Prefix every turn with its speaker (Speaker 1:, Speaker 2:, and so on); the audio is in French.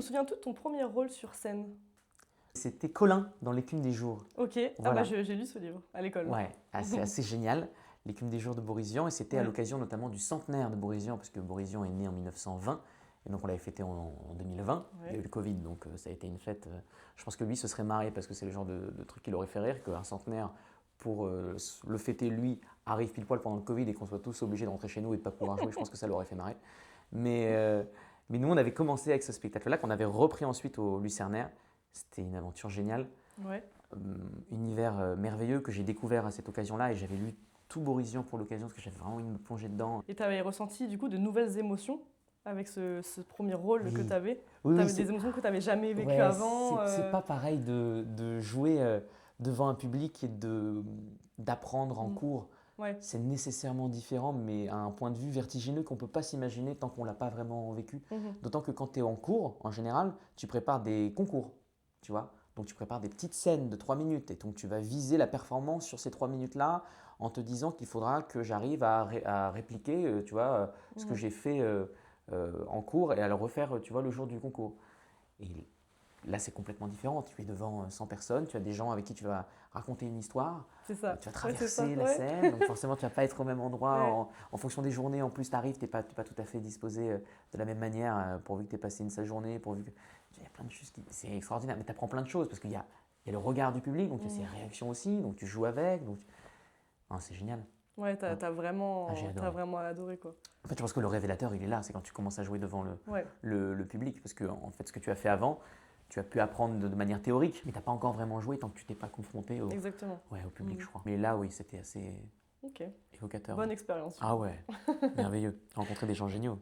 Speaker 1: te souviens-tu de ton premier rôle sur scène?
Speaker 2: C'était Colin dans L'écume des jours.
Speaker 1: Ok, ah
Speaker 2: Voilà.
Speaker 1: bah j'ai lu ce livre à l'école.
Speaker 2: Ouais, c'est assez génial, L'écume des jours de Boris Vian, et c'était à
Speaker 1: Ouais.
Speaker 2: l'occasion notamment du centenaire de Boris Vian, parce que Boris Vian est né en 1920, et donc on l'avait fêté en 2020. Il y a eu le Covid, donc ça a été une fête. Je pense que lui se serait marré, parce que c'est le genre de truc qui l'aurait fait rire, qu'un centenaire, pour le fêter lui, arrive pile poil pendant le Covid, et qu'on soit tous obligés de rentrer chez nous et de ne pas pouvoir jouer. Je pense que ça l'aurait fait marrer. Mais nous, on avait commencé avec ce spectacle-là, qu'on avait repris ensuite au Lucernaire. C'était une aventure géniale.
Speaker 1: Ouais.
Speaker 2: Univers merveilleux que j'ai découvert à cette occasion-là, et j'avais lu tout Boris Vian pour l'occasion parce que j'avais vraiment envie de me plonger dedans.
Speaker 1: Et tu avais ressenti du coup de nouvelles émotions avec ce premier rôle que tu avais?
Speaker 2: Oui,
Speaker 1: Tu
Speaker 2: oui,
Speaker 1: avais des émotions que tu n'avais jamais vécues
Speaker 2: ouais,
Speaker 1: avant
Speaker 2: c'est pas pareil de jouer devant un public et d'apprendre en cours.
Speaker 1: Ouais.
Speaker 2: C'est nécessairement différent, mais à un point de vue vertigineux qu'on ne peut pas s'imaginer tant qu'on ne l'a pas vraiment vécu. D'autant que quand tu es en cours, en général, tu prépares des concours, tu vois. Donc tu prépares des petites scènes de 3 minutes, et donc tu vas viser la performance sur ces 3 minutes-là en te disant qu'il faudra que j'arrive à répliquer tu vois, ce que j'ai fait en cours, et à le refaire tu vois, le jour du concours. Et là, c'est complètement différent. Tu es devant 100 personnes, tu as des gens avec qui tu vas raconter une histoire,
Speaker 1: C'est ça.
Speaker 2: tu vas
Speaker 1: Ouais, c'est ça.
Speaker 2: traverser la
Speaker 1: Ouais.
Speaker 2: scène, donc forcément tu ne vas pas être au même endroit
Speaker 1: Ouais.
Speaker 2: en fonction des journées. En plus, tu arrives, tu n'es pas tout à fait disposé de la même manière, pourvu que tu aies passé une sale journée, pourvu que… Il y a plein de choses c'est extraordinaire, mais tu apprends plein de choses parce qu'il y a le regard du public, donc il y a ses réactions aussi, donc tu joues avec. Donc… Non, c'est génial.
Speaker 1: Ouais, t'as vraiment,
Speaker 2: j'ai adoré.
Speaker 1: t'as vraiment adoré quoi.
Speaker 2: En fait, je pense que le révélateur, il est là, c'est quand tu commences à jouer devant
Speaker 1: Ouais.
Speaker 2: le public, parce que en fait, ce que tu as fait avant, tu as pu apprendre de manière théorique, mais tu n'as pas encore vraiment joué tant que tu t'es pas confronté
Speaker 1: Exactement.
Speaker 2: au public, je crois. Mais là, oui, c'était assez
Speaker 1: Ok.
Speaker 2: évocateur.
Speaker 1: Bonne expérience.
Speaker 2: Ah ouais, merveilleux. Rencontrer des gens géniaux.